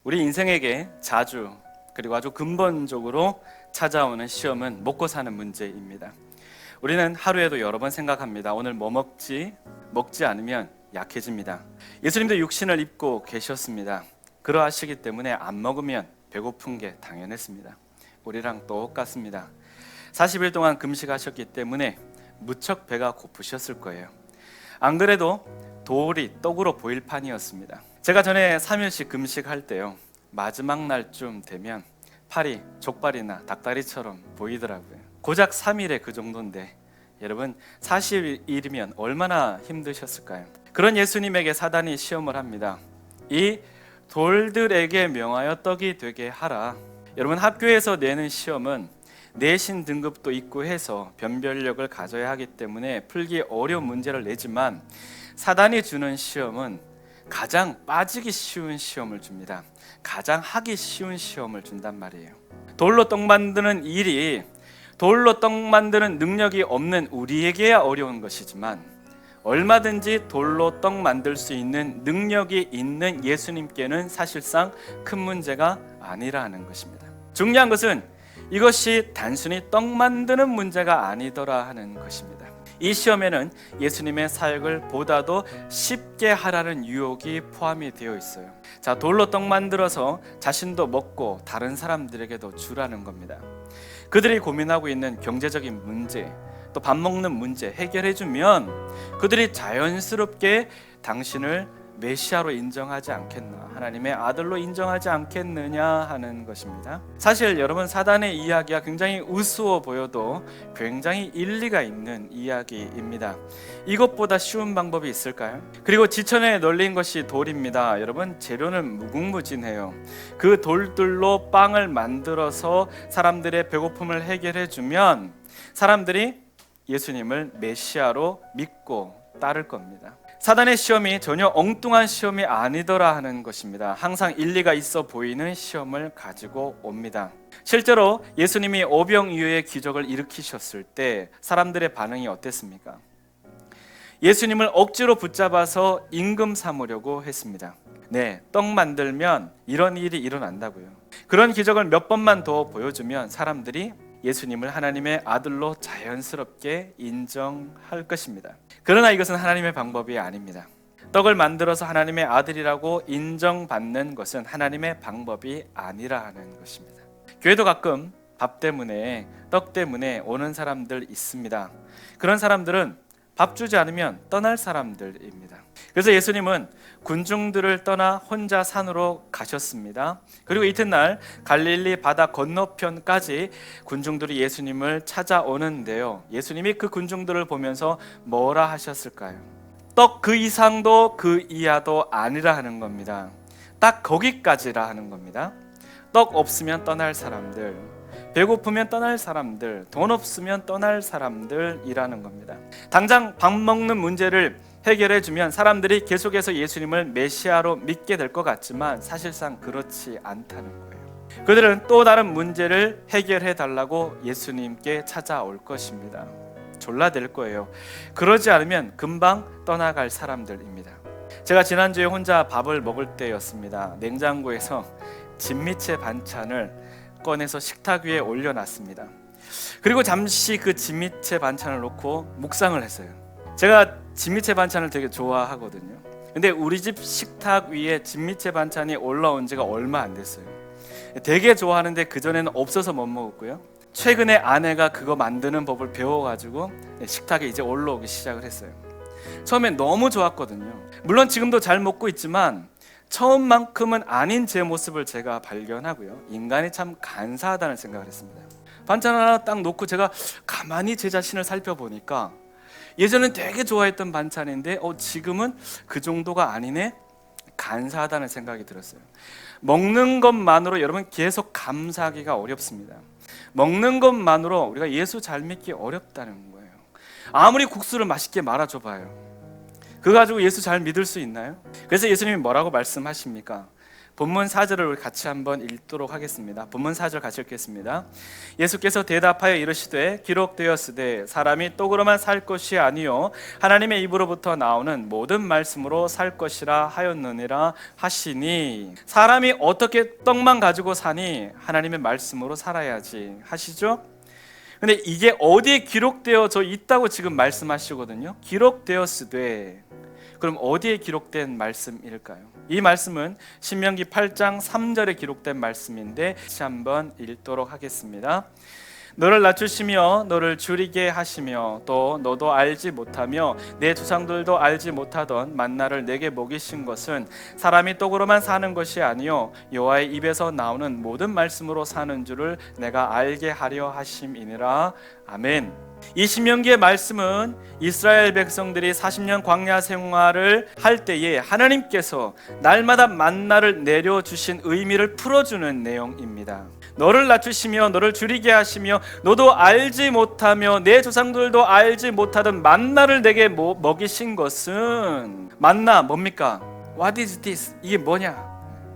우리 인생에게 자주 그리고 아주 근본적으로 찾아오는 시험은 먹고 사는 문제입니다. 우리는 하루에도 여러 번 생각합니다. 오늘 뭐 먹지? 먹지 않으면 약해집니다. 예수님도 육신을 입고 계셨습니다. 그러하시기 때문에 안 먹으면 배고픈 게 당연했습니다. 우리랑 똑같습니다. 40일 동안 금식하셨기 때문에 무척 배가 고프셨을 거예요. 안 그래도 돌이 떡으로 보일 판이었습니다. 제가 전에 3일씩 금식할 때요, 마지막 날쯤 되면 팔이 족발이나 닭다리처럼 보이더라고요. 고작 3일에 그 정도인데 여러분 40일이면 얼마나 힘드셨을까요? 그런 예수님에게 사단이 시험을 합니다. 이 돌들에게 명하여 떡이 되게 하라. 여러분, 학교에서 내는 시험은 내신 등급도 있고 해서 변별력을 가져야 하기 때문에 풀기 어려운 문제를 내지만, 사단이 주는 시험은 가장 빠지기 쉬운 시험을 줍니다. 가장 하기 쉬운 시험을 준단 말이에요. 돌로 떡 만드는 일이 돌로 떡 만드는 능력이 없는 우리에게야 어려운 것이지만, 얼마든지 돌로 떡 만들 수 있는 능력이 있는 예수님께는 사실상 큰 문제가 아니라는 것입니다. 중요한 것은 이것이 단순히 떡 만드는 문제가 아니더라 하는 것입니다. 이 시험에는 예수님의 사역을 보다도 쉽게 하라는 유혹이 포함이 되어 있어요. 자, 돌로 떡 만들어서 자신도 먹고 다른 사람들에게도 주라는 겁니다. 그들이 고민하고 있는 경제적인 문제, 또 밥 먹는 문제 해결해주면 그들이 자연스럽게 당신을 메시아로 인정하지 않겠나, 하나님의 아들로 인정하지 않겠느냐 하는 것입니다. 사실 여러분, 사단의 이야기가 굉장히 우스워 보여도 굉장히 일리가 있는 이야기입니다. 이것보다 쉬운 방법이 있을까요? 그리고 지천에 널린 것이 돌입니다. 여러분, 재료는 무궁무진해요. 그 돌들로 빵을 만들어서 사람들의 배고픔을 해결해주면 사람들이 예수님을 메시아로 믿고 따를 겁니다. 사단의 시험이 전혀 엉뚱한 시험이 아니더라 하는 것입니다. 항상 일리가 있어 보이는 시험을 가지고 옵니다. 실제로 예수님이 오병이어의 기적을 일으키셨을 때 사람들의 반응이 어땠습니까? 예수님을 억지로 붙잡아서 임금 삼으려고 했습니다. 네, 떡 만들면 이런 일이 일어난다고요. 그런 기적을 몇 번만 더 보여주면 사람들이 예수님을 하나님의 아들로 자연스럽게 인정할 것입니다. 그러나 이것은 하나님의 방법이 아닙니다. 떡을 만들어서 하나님의 아들이라고 인정받는 것은 하나님의 방법이 아니라 하는 것입니다. 교회도 가끔 밥 때문에, 떡 때문에 오는 사람들 있습니다. 그런 사람들은 밥 주지 않으면 떠날 사람들입니다. 그래서 예수님은 군중들을 떠나 혼자 산으로 가셨습니다. 그리고 이튿날 갈릴리 바다 건너편까지 군중들이 예수님을 찾아오는데요, 예수님이 그 군중들을 보면서 뭐라 하셨을까요? 떡 그 이상도 그 이하도 아니라 하는 겁니다. 딱 거기까지라 하는 겁니다. 떡 없으면 떠날 사람들, 배고프면 떠날 사람들, 돈 없으면 떠날 사람들이라는 겁니다. 당장 밥 먹는 문제를 해결해주면 사람들이 계속해서 예수님을 메시아로 믿게 될 것 같지만 사실상 그렇지 않다는 거예요. 그들은 또 다른 문제를 해결해 달라고 예수님께 찾아올 것입니다. 졸라댈 거예요. 그러지 않으면 금방 떠나갈 사람들입니다. 제가 지난주에 혼자 밥을 먹을 때였습니다. 냉장고에서 진미채 반찬을 꺼내서 식탁 위에 올려놨습니다. 그리고 잠시 그 진미채 반찬을 놓고 묵상을 했어요. 제가 진미채 반찬을 되게 좋아하거든요. 근데 우리 집 식탁 위에 진미채 반찬이 올라온 지가 얼마 안 됐어요. 되게 좋아하는데 그전에는 없어서 못 먹었고요. 최근에 아내가 그거 만드는 법을 배워가지고 식탁에 이제 올라오기 시작을 했어요. 처음엔 너무 좋았거든요. 물론 지금도 잘 먹고 있지만 처음만큼은 아닌 제 모습을 제가 발견하고요, 인간이 참 간사하다는 생각을 했습니다. 반찬 하나 딱 놓고 제가 가만히 제 자신을 살펴보니까 예전엔 되게 좋아했던 반찬인데 지금은 그 정도가 아니네, 간사하다는 생각이 들었어요. 먹는 것만으로 여러분 계속 감사하기가 어렵습니다. 먹는 것만으로 우리가 예수 잘 믿기 어렵다는 거예요. 아무리 국수를 맛있게 말아줘봐요, 그거 가지고 예수 잘 믿을 수 있나요? 그래서 예수님이 뭐라고 말씀하십니까? 본문 4절을 우리 같이 한번 읽도록 하겠습니다. 본문 4절 같이 읽겠습니다. 예수께서 대답하여 이르시되 기록되었으되 사람이 떡으로만 살 것이 아니요 하나님의 입으로부터 나오는 모든 말씀으로 살 것이라 하였느니라 하시니, 사람이 어떻게 떡만 가지고 사니 하나님의 말씀으로 살아야지 하시죠. 근데 이게 어디에 기록되어져 있다고 지금 말씀하시거든요. 기록되었으되, 그럼 어디에 기록된 말씀일까요? 이 말씀은 신명기 8장 3절에 기록된 말씀인데 다시 한번 읽도록 하겠습니다. 너를 낮추시며 너를 줄이게 하시며 또 너도 알지 못하며 내 조상들도 알지 못하던 만나를 내게 먹이신 것은 사람이 떡으로만 사는 것이 아니요 여호와의 입에서 나오는 모든 말씀으로 사는 줄을 내가 알게 하려 하심이니라. 아멘. 이 신명기의 말씀은 이스라엘 백성들이 40년 광야 생활을 할 때에 하나님께서 날마다 만나를 내려주신 의미를 풀어주는 내용입니다. 너를 낮추시며 너를 줄이게 하시며 너도 알지 못하며 내 조상들도 알지 못하던 만나를 내게 먹이신 것은, 만나 뭡니까? What is this? 이게 뭐냐?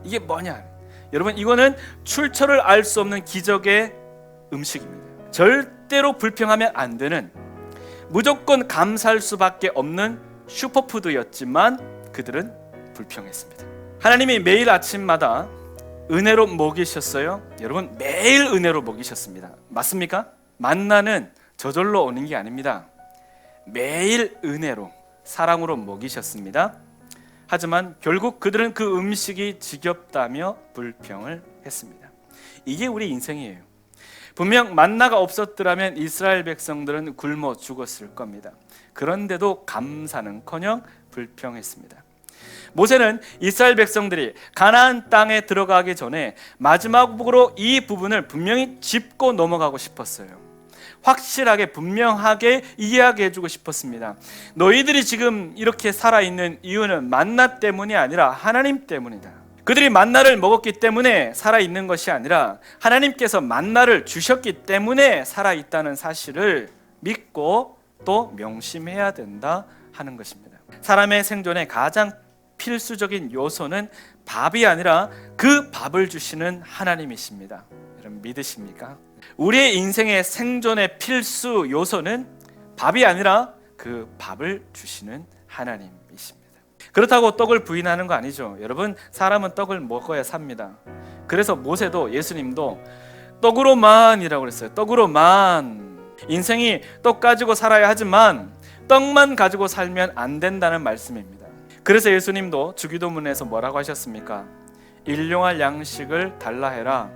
이게 뭐냐? 여러분, 이거는 출처를 알 수 없는 기적의 음식입니다. 절대로 불평하면 안 되는, 무조건 감사할 수밖에 없는 슈퍼푸드였지만 그들은 불평했습니다. 하나님이 매일 아침마다 은혜로 먹이셨어요. 여러분, 매일 은혜로 먹이셨습니다. 맞습니까? 만나는 저절로 오는 게 아닙니다. 매일 은혜로, 사랑으로 먹이셨습니다. 하지만 결국 그들은 그 음식이 지겹다며 불평을 했습니다. 이게 우리 인생이에요. 분명 만나가 없었더라면 이스라엘 백성들은 굶어 죽었을 겁니다. 그런데도 감사는커녕 불평했습니다. 모세는 이스라엘 백성들이 가나안 땅에 들어가기 전에 마지막으로 이 부분을 분명히 짚고 넘어가고 싶었어요. 확실하게 분명하게 이해하게 해주고 싶었습니다. 너희들이 지금 이렇게 살아있는 이유는 만나 때문이 아니라 하나님 때문이다. 그들이 만나를 먹었기 때문에 살아있는 것이 아니라 하나님께서 만나를 주셨기 때문에 살아있다는 사실을 믿고 또 명심해야 된다 하는 것입니다. 사람의 생존에 가장 필수적인 요소는 밥이 아니라 그 밥을 주시는 하나님이십니다. 여러분, 믿으십니까? 우리의 인생의 생존의 필수 요소는 밥이 아니라 그 밥을 주시는 하나님이십니다. 그렇다고 떡을 부인하는 거 아니죠. 여러분, 사람은 떡을 먹어야 삽니다. 그래서 모세도, 예수님도 떡으로만이라고 그랬어요. 떡으로만. 인생이 떡 가지고 살아야 하지만 떡만 가지고 살면 안 된다는 말씀입니다. 그래서 예수님도 주기도문에서 뭐라고 하셨습니까? 일용할 양식을 달라 해라.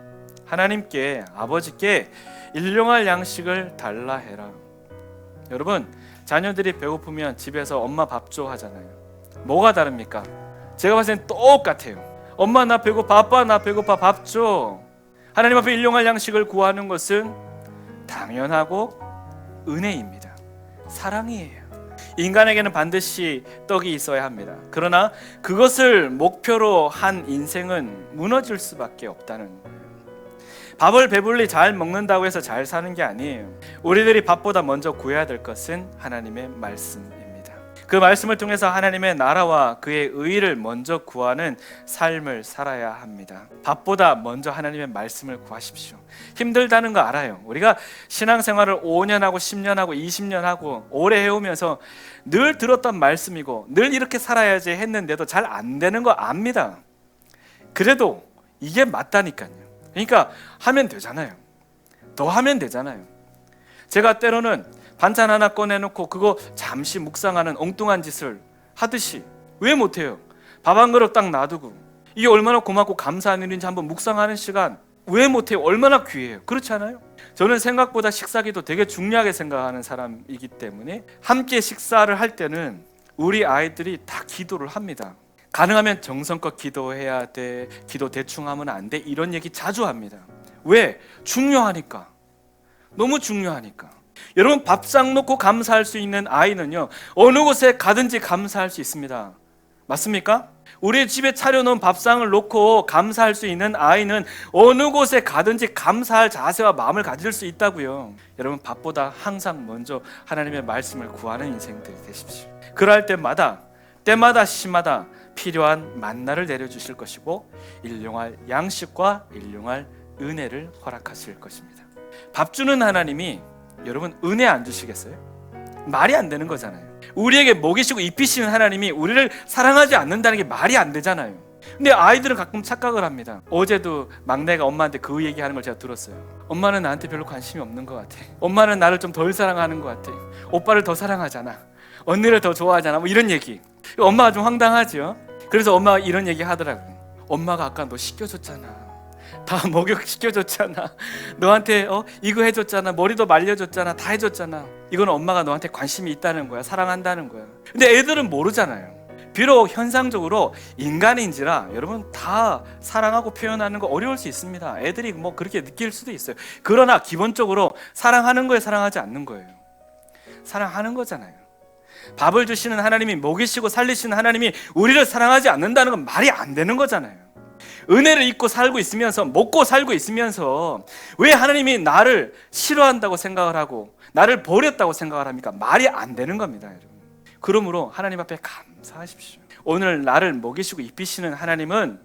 하나님께, 아버지께 일용할 양식을 달라 해라. 여러분, 자녀들이 배고프면 집에서 엄마 밥 줘 하잖아요. 뭐가 다릅니까? 제가 봤을 땐 똑같아요. 엄마 나 배고파, 아빠 나 배고파, 밥 줘. 하나님 앞에 일용할 양식을 구하는 것은 당연하고 은혜입니다. 사랑이에요. 인간에게는 반드시 떡이 있어야 합니다. 그러나 그것을 목표로 한 인생은 무너질 수밖에 없다는 거예요. 밥을 배불리 잘 먹는다고 해서 잘 사는 게 아니에요. 우리들이 밥보다 먼저 구해야 될 것은 하나님의 말씀입니다. 그 말씀을 통해서 하나님의 나라와 그의 의를 먼저 구하는 삶을 살아야 합니다. 밥보다 먼저 하나님의 말씀을 구하십시오. 힘들다는 거 알아요. 우리가 신앙생활을 5년 하고 10년 하고 20년 하고 오래 해오면서 늘 들었던 말씀이고 늘 이렇게 살아야지 했는데도 잘 안 되는 거 압니다. 그래도 이게 맞다니까요. 그러니까 하면 되잖아요. 더 하면 되잖아요. 제가 때로는 반찬 하나 꺼내놓고 그거 잠시 묵상하는 엉뚱한 짓을 하듯이 왜 못해요? 밥 한 그릇 딱 놔두고 이게 얼마나 고맙고 감사한 일인지 한번 묵상하는 시간 왜 못해요? 얼마나 귀해요. 그렇지 않아요? 저는 생각보다 식사기도 되게 중요하게 생각하는 사람이기 때문에 함께 식사를 할 때는 우리 아이들이 다 기도를 합니다. 가능하면 정성껏 기도해야 돼, 기도 대충 하면 안 돼, 이런 얘기 자주 합니다. 왜? 중요하니까. 너무 중요하니까. 여러분, 밥상 놓고 감사할 수 있는 아이는요 어느 곳에 가든지 감사할 수 있습니다. 맞습니까? 우리 집에 차려놓은 밥상을 놓고 감사할 수 있는 아이는 어느 곳에 가든지 감사할 자세와 마음을 가질 수 있다고요. 여러분, 밥보다 항상 먼저 하나님의 말씀을 구하는 인생들이 되십시오. 그럴 때마다 시마다 필요한 만나를 내려주실 것이고 일용할 양식과 일용할 은혜를 허락하실 것입니다. 밥 주는 하나님이 여러분 은혜 안 주시겠어요? 말이 안 되는 거잖아요. 우리에게 먹이시고 입히시는 하나님이 우리를 사랑하지 않는다는 게 말이 안 되잖아요. 근데 아이들은 가끔 착각을 합니다. 어제도 막내가 엄마한테 그 얘기하는 걸 제가 들었어요. 엄마는 나한테 별로 관심이 없는 것 같아. 엄마는 나를 좀 덜 사랑하는 것 같아. 오빠를 더 사랑하잖아. 언니를 더 좋아하잖아. 뭐 이런 얘기. 엄마가 좀 황당하죠. 그래서 엄마가 이런 얘기 하더라고요. 엄마가 아까 너 시켜줬잖아. 다 목욕시켜줬잖아. 너한테 이거 해줬잖아. 머리도 말려줬잖아. 다 해줬잖아. 이건 엄마가 너한테 관심이 있다는 거야. 사랑한다는 거야. 근데 애들은 모르잖아요. 비록 현상적으로 인간인지라 여러분 다 사랑하고 표현하는 거 어려울 수 있습니다. 애들이 뭐 그렇게 느낄 수도 있어요. 그러나 기본적으로 사랑하는 거에 사랑하지 않는 거예요. 사랑하는 거잖아요. 밥을 주시는 하나님이, 먹이시고 살리시는 하나님이 우리를 사랑하지 않는다는 건 말이 안 되는 거잖아요. 은혜를 입고 살고 있으면서, 먹고 살고 있으면서 왜 하나님이 나를 싫어한다고 생각을 하고 나를 버렸다고 생각을 합니까? 말이 안 되는 겁니다, 여러분. 그러므로 하나님 앞에 감사하십시오. 오늘 나를 먹이시고 입히시는 하나님은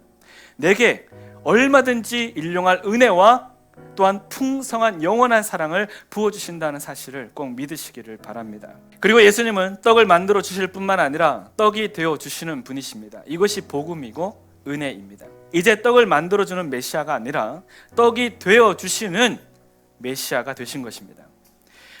내게 얼마든지 일용할 은혜와 또한 풍성한 영원한 사랑을 부어주신다는 사실을 꼭 믿으시기를 바랍니다. 그리고 예수님은 떡을 만들어 주실 뿐만 아니라 떡이 되어 주시는 분이십니다. 이것이 복음이고 은혜입니다. 이제 떡을 만들어주는 메시아가 아니라 떡이 되어 주시는 메시아가 되신 것입니다.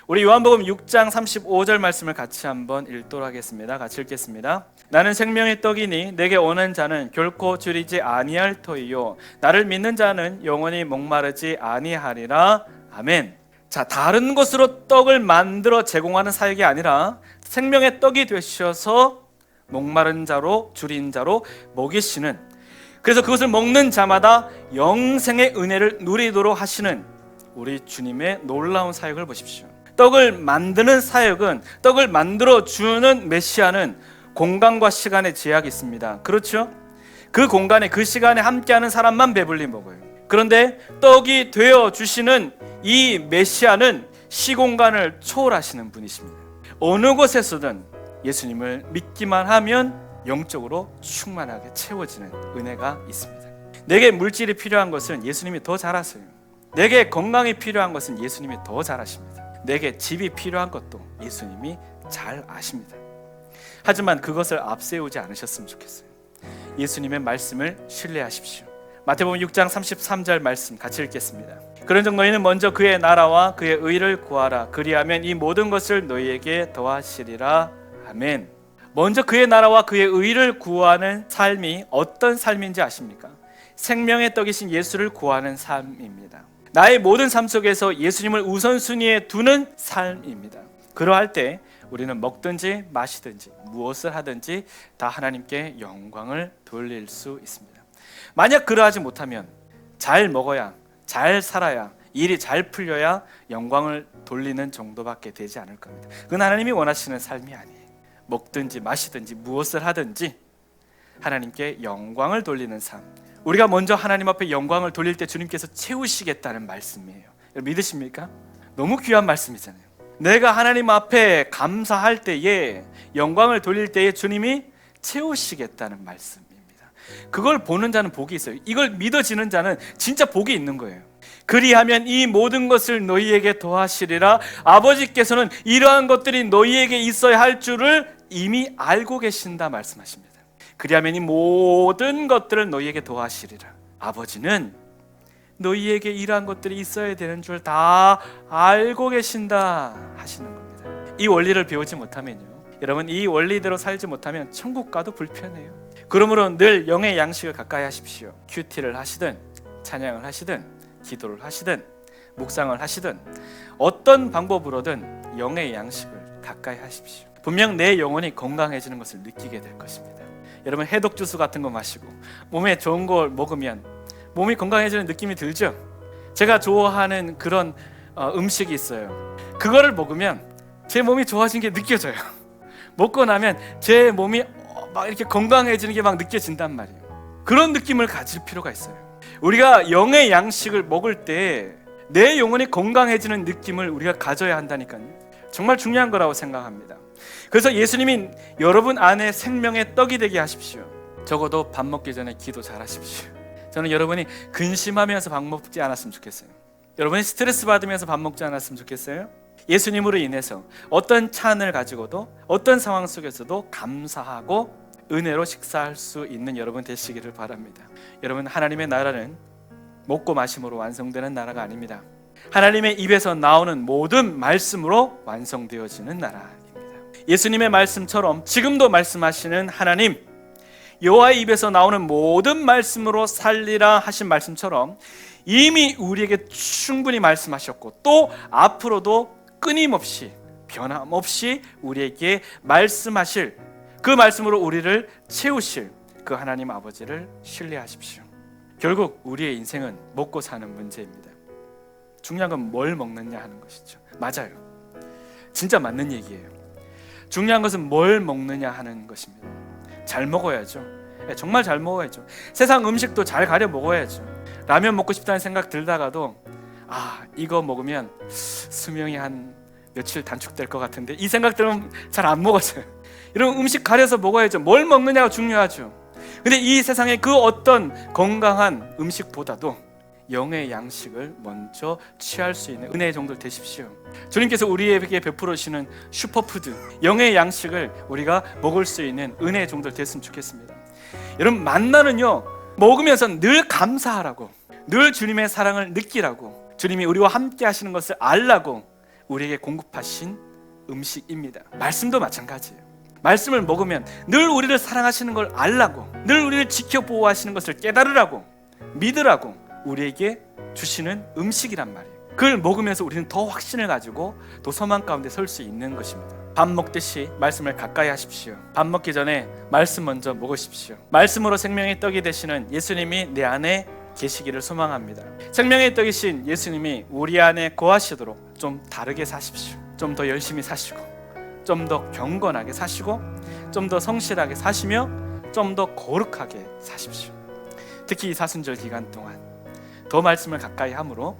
우리 요한복음 6장 35절 말씀을 같이 한번 읽도록 하겠습니다. 같이 읽겠습니다. 나는 생명의 떡이니 내게 오는 자는 결코 줄이지 아니할 터이요 나를 믿는 자는 영원히 목마르지 아니하리라. 아멘. 자, 다른 것으로 떡을 만들어 제공하는 사역이 아니라 생명의 떡이 되셔서 목마른 자로 줄인 자로 먹이시는, 그래서 그것을 먹는 자마다 영생의 은혜를 누리도록 하시는 우리 주님의 놀라운 사역을 보십시오. 떡을 만드는 사역은, 떡을 만들어주는 메시아는 공간과 시간의 제약이 있습니다. 그렇죠? 그 공간에 그 시간에 함께하는 사람만 배불리 먹어요. 그런데 떡이 되어주시는 이 메시아는 시공간을 초월하시는 분이십니다. 어느 곳에서든 예수님을 믿기만 하면 영적으로 충만하게 채워지는 은혜가 있습니다. 내게 물질이 필요한 것은 예수님이 더 잘 아세요. 내게 건강이 필요한 것은 예수님이 더 잘 아십니다. 내게 집이 필요한 것도 예수님이 잘 아십니다. 하지만 그것을 앞세우지 않으셨으면 좋겠어요. 예수님의 말씀을 신뢰하십시오. 마태복음 6장 33절 말씀 같이 읽겠습니다. 그런즉 너희는 먼저 그의 나라와 그의 의를 구하라. 그리하면 이 모든 것을 너희에게 더하시리라. 아멘. 먼저 그의 나라와 그의 의를 구하는 삶이 어떤 삶인지 아십니까? 생명의 떡이신 예수를 구하는 삶입니다. 나의 모든 삶 속에서 예수님을 우선순위에 두는 삶입니다. 그러할 때 우리는 먹든지 마시든지 무엇을 하든지 다 하나님께 영광을 돌릴 수 있습니다. 만약 그러하지 못하면 잘 먹어야, 잘 살아야, 일이 잘 풀려야 영광을 돌리는 정도밖에 되지 않을 겁니다. 그건 하나님이 원하시는 삶이 아니에요. 먹든지 마시든지 무엇을 하든지 하나님께 영광을 돌리는 삶. 우리가 먼저 하나님 앞에 영광을 돌릴 때 주님께서 채우시겠다는 말씀이에요. 믿으십니까? 너무 귀한 말씀이잖아요. 내가 하나님 앞에 감사할 때에, 영광을 돌릴 때에 주님이 채우시겠다는 말씀입니다. 그걸 보는 자는 복이 있어요. 이걸 믿어지는 자는 진짜 복이 있는 거예요. 그리하면 이 모든 것을 너희에게 더하시리라. 아버지께서는 이러한 것들이 너희에게 있어야 할 줄을 이미 알고 계신다 말씀하십니다. 그리하면 이 모든 것들을 너희에게 더하시리라. 아버지는 너희에게 이러한 것들이 있어야 되는 줄 다 알고 계신다 하시는 겁니다. 이 원리를 배우지 못하면요, 여러분, 이 원리대로 살지 못하면 천국 가도 불편해요. 그러므로 늘 영의 양식을 가까이 하십시오. 큐티를 하시든 찬양을 하시든 기도를 하시든 묵상을 하시든 어떤 방법으로든 영의 양식을 가까이 하십시오. 분명 내 영혼이 건강해지는 것을 느끼게 될 것입니다. 여러분, 해독 주스 같은 거 마시고 몸에 좋은 걸 먹으면 몸이 건강해지는 느낌이 들죠? 제가 좋아하는 그런 음식이 있어요. 그거를 먹으면 제 몸이 좋아진 게 느껴져요. 먹고 나면 제 몸이 막 이렇게 건강해지는 게 막 느껴진단 말이에요. 그런 느낌을 가질 필요가 있어요. 우리가 영의 양식을 먹을 때 내 영혼이 건강해지는 느낌을 우리가 가져야 한다니까요. 정말 중요한 거라고 생각합니다. 그래서 예수님이 여러분 안에 생명의 떡이 되게 하십시오. 적어도 밥 먹기 전에 기도 잘 하십시오. 저는 여러분이 근심하면서 밥 먹지 않았으면 좋겠어요. 여러분이 스트레스 받으면서 밥 먹지 않았으면 좋겠어요. 예수님으로 인해서 어떤 찬을 가지고도 어떤 상황 속에서도 감사하고 은혜로 식사할 수 있는 여러분 되시기를 바랍니다. 여러분, 하나님의 나라는 먹고 마심으로 완성되는 나라가 아닙니다. 하나님의 입에서 나오는 모든 말씀으로 완성되어지는 나라입니다. 예수님의 말씀처럼 지금도 말씀하시는 하나님, 여호와의 입에서 나오는 모든 말씀으로 살리라 하신 말씀처럼 이미 우리에게 충분히 말씀하셨고 또 앞으로도 끊임없이 변함없이 우리에게 말씀하실, 그 말씀으로 우리를 채우실 그 하나님 아버지를 신뢰하십시오. 결국 우리의 인생은 먹고 사는 문제입니다. 중요한 건 뭘 먹느냐 하는 것이죠. 맞아요. 진짜 맞는 얘기예요. 중요한 것은 뭘 먹느냐 하는 것입니다. 잘 먹어야죠. 정말 잘 먹어야죠. 세상 음식도 잘 가려 먹어야죠. 라면 먹고 싶다는 생각 들다가도 이거 먹으면 수명이 한 며칠 단축될 것 같은데 이 생각 들으면 잘 안 먹어져요. 이런 음식 가려서 먹어야죠. 뭘 먹느냐가 중요하죠. 근데 이 세상의 그 어떤 건강한 음식보다도 영의 양식을 먼저 취할 수 있는 은혜의 종들 되십시오. 주님께서 우리에게 베풀어 주시는 슈퍼푸드, 영의 양식을 우리가 먹을 수 있는 은혜의 종들 됐으면 좋겠습니다. 여러분, 만나는요 먹으면서 늘 감사하라고, 늘 주님의 사랑을 느끼라고, 주님이 우리와 함께 하시는 것을 알라고 우리에게 공급하신 음식입니다. 말씀도 마찬가지예요. 말씀을 먹으면 늘 우리를 사랑하시는 걸 알라고, 늘 우리를 지켜보호하시는 것을 깨달으라고, 믿으라고 우리에게 주시는 음식이란 말이에요. 그걸 먹으면서 우리는 더 확신을 가지고 또 소망 가운데 설 수 있는 것입니다. 밥 먹듯이 말씀을 가까이 하십시오. 밥 먹기 전에 말씀 먼저 먹으십시오. 말씀으로 생명의 떡이 되시는 예수님이 내 안에 계시기를 소망합니다. 생명의 떡이신 예수님이 우리 안에 거하시도록 좀 다르게 사십시오. 좀 더 열심히 사시고, 좀 더 경건하게 사시고, 좀 더 성실하게 사시며, 좀 더 거룩하게 사십시오. 특히 이 사순절 기간 동안 더 말씀을 가까이 함으로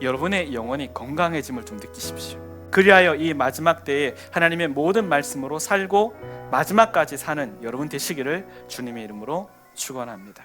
여러분의 영혼이 건강해짐을 좀 느끼십시오. 그리하여 이 마지막 때에 하나님의 모든 말씀으로 살고 마지막까지 사는 여러분 되시기를 주님의 이름으로 축원합니다.